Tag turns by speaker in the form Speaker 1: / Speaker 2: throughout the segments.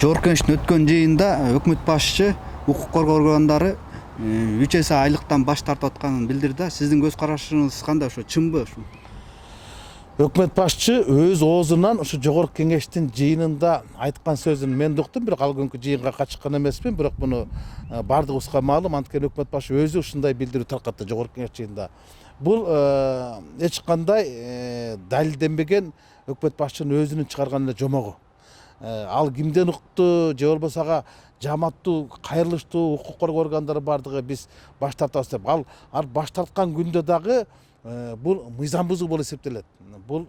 Speaker 1: Жогорку Кеңештин өткөн жыйында өкмөт башчы укук коргоо органдары 3 эсе айлыктан баш тартып атканын билдирди. Сиздин көз карашыңыз кандай? Ошо чынбы ушу?
Speaker 2: Өкмөт башчы өз оозунан ушу Жогорку Кеңештин жыйынында айткан сөзүн мен да уктум, бирок ал күнкү жыйынга катышкан эмесмин. Бирок муну бардыгыбызга маалым, анткени өкмөт башчы өзү ушундай билдирүү таркатты Жогорку Кеңеш жыйынында. Бул эч кандай далилденбеген өкмөт башчынын өзүнүн чыгарган эле жомогу. Ал кимден укту, же болбосо ага жаматтуу, кайрылыштуу укук коргоо органдары бардыгы биз баш тартабыз деп. Ал баш тарткан күндө дагы бул мыйзам бузуу болуп эсептелет. Бул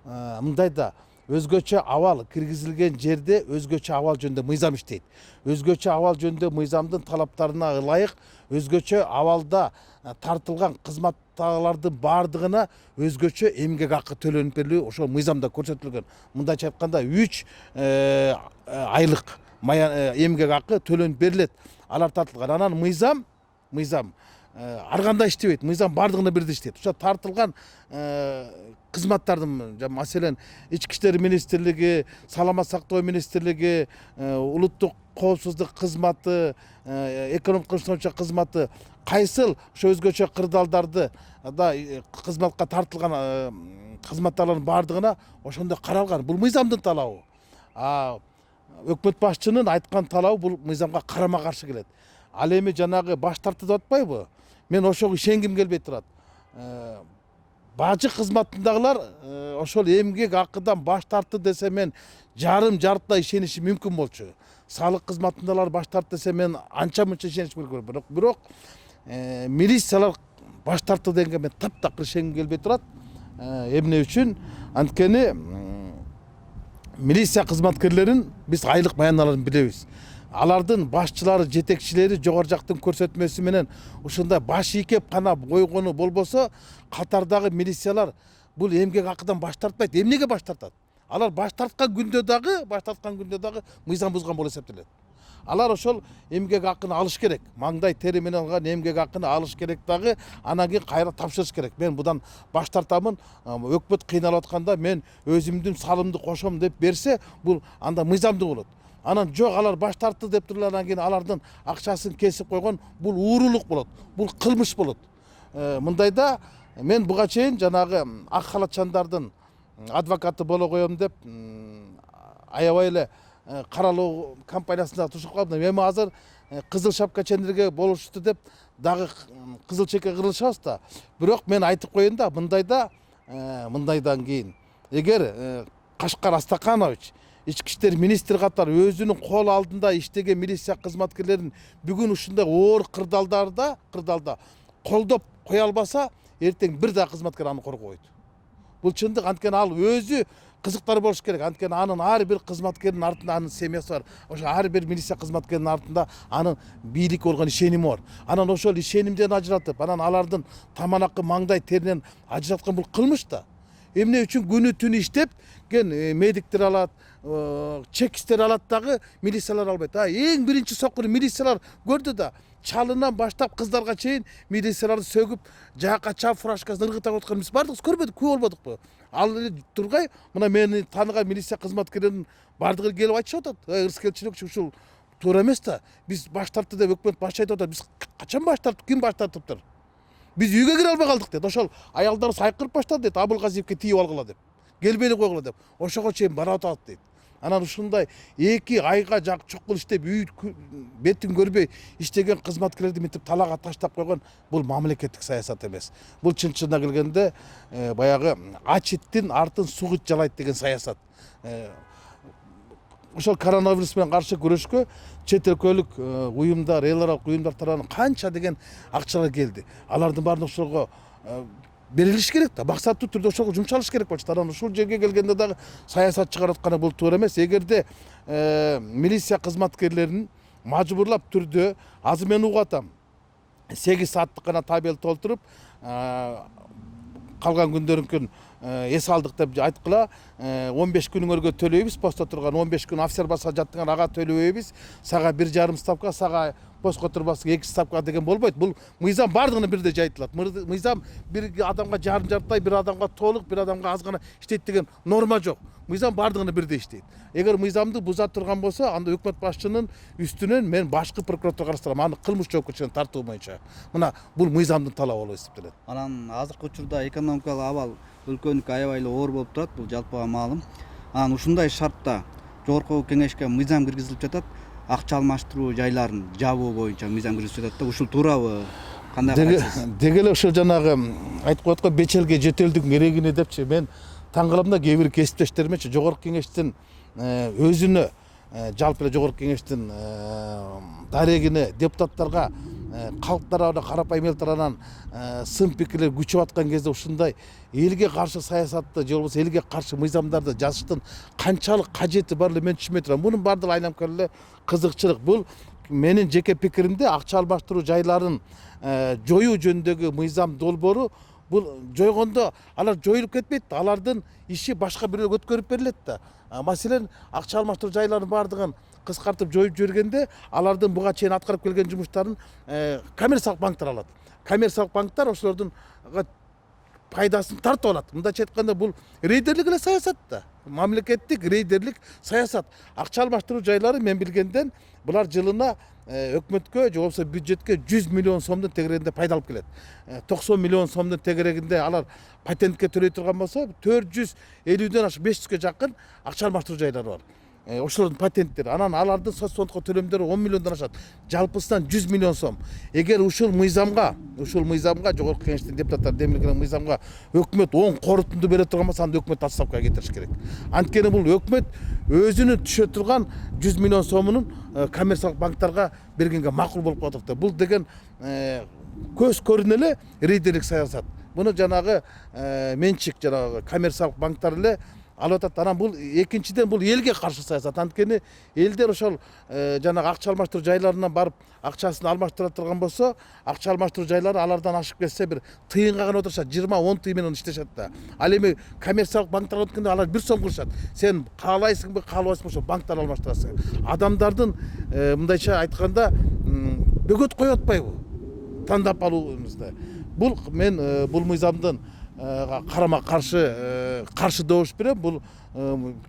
Speaker 2: мындай да өзгөчө абал киргизилген жерде өзгөчө абал жөнүндө мыйзам иштейт. Өзгөчө абал жөнүндө мыйзамдын талаптарына ылайык өзгөчө абалда тартылган кызматтагылардын бардыгына өзгөчө эмгек акы төлөнүп берилүү ошол мыйзамда көрсөтүлгөн. Мындайча айтканда 3 айлык эмгек акы төлөнүп берилет. Алар тартылган. Анан мыйзам ар кандай иштебейт. Мыйзам бардыгына бирдей иштейт. Ошо тартылган кызматтардын, маселен, Ички иштер министрлиги, Саламат сактоо министрлиги, улуттук коопсуздук кызматы, экономикалык кызматчы кызматы кайсыл ошо өзгөчө кырдаалдарды да кызматка тартылган кызматтарлардын бардыгына ошондой каралган. Бул мыйзамдын талабы. Өкмөт башчынын айткан талабы бул мыйзамга карама каршы келет. Ал эми жанагы баш тартты деп атпайбы? Мен ошого ишенгим келбей турат. Бажы кызматындагылар ошол эмгек акыдан баш тартты десе мен жартылай ишенишим мүмкүн болчу. Салык кызматындагылар баш тартты десе мен анча мынча ишенишим керек. Бирок милициялар баш тартты дегенге мен таптакыр ишенгим келбей турат. Эмне үчүн? Анткени милиция кызматкерлерин биз айлык баяналарын билебиз. Алардын башчылары, жетекчилери жогору жактын көрсөтмөсү менен ушундай баш ийкеп гана койгону болбосо, катардагы милициялар бул эмгек акыдан баш тартпайт. Эмнеге баш тартат? Алар баш тарткан күндө дагы мыйзам бузган болуп эсептелет. Алар ошол эмгек акыны алыш керек. Маңдай тери менен алган эмгек акыны алыш керек дагы, анан кийин кайра тапшырыш керек. Мен будан баш тартамын, өкмөт кыйналып атканда мен өзүмдүн салымды кошом деп берсе, бул анда мыйзамдуу болот. Анан жок, алар баш тартты деп туруп анан кийин алардын акчасын кесип койгон, бул уурулук болот. Бул кылмыш болот. Мындайда мен буга чейин жанагы ак халатчандардын адвокаты боло коем деп аябай эле каралоо компаниясында тушуп калдым. Эми азыр кызыл шапка чендерге болушту деп дагы кызыл чекке кырылышабыз да. Бирок мен айтып коеюн да, мындайдан кийин эгер Кашкар Астаканович Ички иштер министри катары өзүнүн кол алдында иштеген милиция кызматкерлерин бүгүн ушундай оор кырдаалда колдоп кое албаса, эртең бир да кызматкер аны коргобойт. Бул чындык. Анткени ал өзү кызыктар болуш керек. Анткени анын ар бир кызматкердин артында анын семьясы бар. Ошо ар бир милиция кызматкердин артында анын бийликке болгон ишеними бар. Анан ошол ишенимден ажыратып, анан алардын таманакы маңдай теринен ажыраткан бул кылмыш да. Эмне үчүн күнү түнү иштеп медиктер алат, чекистер алат дагы милициялар албайт. Эң биринчи соккуну милициялар көрдү да, чалынан баштап кыздарга чейин милицияларды сөгүп, жаакка чап фуражкасын ыргытып аткан биз бардык көрбөдүк, күбө болбодукпу? Ал эле тургай, мына мени тааныган милиция кызматкерлеринин бардыгы келип айтышып атат. Ырыскелчилик ушул туура эмес да. Биз баш тартты деп өкмөт башчы айтып атат. Биз качан баш тарттык? Ким баш тартыптыр? Биз үйгө кире албай калдык дейт. Ошол аялдарыбыз айкырып баштады дейт. Абылгазиевке тийип алгыла деп. Келбей эле койгула деп. Ошого чейин барып атат дейт. Анан ушундай 2 айга жак чокул иштеп, үй бетин көрбөй иштеген кызматкерлерди мынтип талаага таштап койгон бул мамлекеттик саясат эмес. Бул чын-чынына келгенде баягы ач иттин артын сугут жалайт деген саясат. Ошол коронавирус менен каршы күрөшкө чет өлкөлүк уюмдар, эл аралык уюмдар тарабынан канча деген акчалар келди. Алардын баарын ошого берилиш керек да, максаттуу түрдө ошого жумшалыш керек болчу. Анан ушул жерге келгенде дагы саясат чыгарып атканы бул туура эмес. Эгерде милиция кызматкерлерин мажбурлап түрдө, азыр мен угуп атам, 8 сааттык гана табел толтуруп, калган күндөрүнкүн эс алдык деп айткыла 15 күнүңөргө төлөйбүз, постто турган 15 күн офицер баска жаттыңар ага төлөбөйбүз, сага 1,5 ставка, сага постко турбасың 2 ставка деген болбойт. Бул мыйзам бардыгына бирдей жайытылат. Мыйзам бир адамга жарым-жартылай, бир адамга толук, бир адамга аз гана иштейт деген норма жок. Мыйзам бардыгына бирдей иштейт. Эгер мыйзамды буза турган болсо, анда өкмөт башчынын үстүнөн мен башкы прокуратурага караштырам, аны кылмыш жоопкерчилигине тартуу боюнча. Мына бул мыйзамдын талабы болуп эсептелет.
Speaker 1: Анан азыркы учурда экономикалык абал өлкөнүкү аябай эле оор болуп турат, бул жалпыга маалым. Анан ушундай шартта жогорку кеңешке мыйзам киргизилип жатат. Акча алмаштыруу жайларын жабуу боюнча мыйзам киргизилип жатат да. Ушул туурабы? Кандай карайсыз?
Speaker 2: Деги эле ушул жанагы айтып коет го бечелге жетелдиктин керегине депчи мен таң калам да кээ бир кесиптештериметчи жогорку кеңештин өзүнө жалпы эле жогорку кеңештин дарегине депутаттарга калк тарабына карапайым эл тарабынан сын пикирлер күчүп аткан кезде ушундай элге каршы саясатты же болбосо элге каршы мыйзамдарды жазыштын канчалык кажети бар эле мен түшүнбөй турам. Мунун баардыгы айламп келе эле кызыкчылык. Бул менин жеке пикиримде акча алмаштыруу жайларын жоюу жөнүндөгү мыйзам долбоору бул жойгондо алар жоюлуп кетпейт да, алардын иши башка бирөөгө өткөрүп берилет да. Маселен акча алмаштыруу жайларынын баардыгын кыскартып жоюп жибергенде алардын буга чейин аткарып келген жумуштарын коммерциялык банктар алат. Коммерциялык банктар ошолордун пайдасын тартып алат. Мындайча айтканда бул рейдерлик эле саясат да. Мамлекеттик рейдерлик саясат. Акча алмаштыруу жайлары мен билгенден булар жылына өкмөткө же болбосо бюджетке 100 миллион сомдун тегерегинде пайда алып келет. 90 миллион сомдун тегерегинде алар патентке төлөй турган болсо 450ден ашык 500ге жакын акча алмаштыруу жайлары бар. Ошолордун патенттери, анан алардын соцфондко төлөмдөрү 10 миллиондон ашат. Жалпысынан 100 миллион сом. Эгер ушул мыйзамга жогорку кеңештин депутаттары демилген мыйзамга өкмөт оң корутунду бере турган болсо, анда өкмөт отставкага кетириш керек. Анткени бул өкмөт өзүнүн түшө турган 100 миллион сомунун коммерциялык банктарга бергенге макул болуп калат да. Бул деген көз көрүнө эле рейдерлик саясат. Муну жанагы менчик жанагы коммерциялык банктар эле алып атат. Анан бул экинчиден бул элге каршы саясат. Анткени элдер ошол жанагы акча алмаштыруу жайларынан барып акчасын алмаштыра турган болсо, акча алмаштыруу жайлары алардан ашып кетсе бир тыйынга гана отурушат, 20-10 тыйын менен иштешет да. Ал эми коммерциялык банктарга өткөндө алар 1 сом кылышат. Сен каалайсыңбы, каалабайсыңбы ошол банктар алмаштырасың. Адамдардын мындайча айтканда бөгөт коюп атпайбы? Тандап алуубузда. Бул мен бул мыйзамдын карама каршы добуш берем. Бул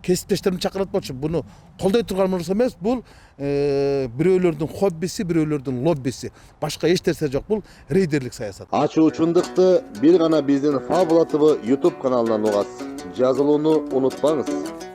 Speaker 2: кесиптештерим чакырат болчу. Буну колдой турган нерсе эмес. Бул бирөөлөрдүн хоббиси, бирөөлөрдүн лоббиси. Башка эч нерсе жок. Бул рейдерлик саясат.
Speaker 3: Ачуучундукты бир гана биздин Фабула ТВ YouTube каналынан угасыз. Жазылууну унутпаңыз.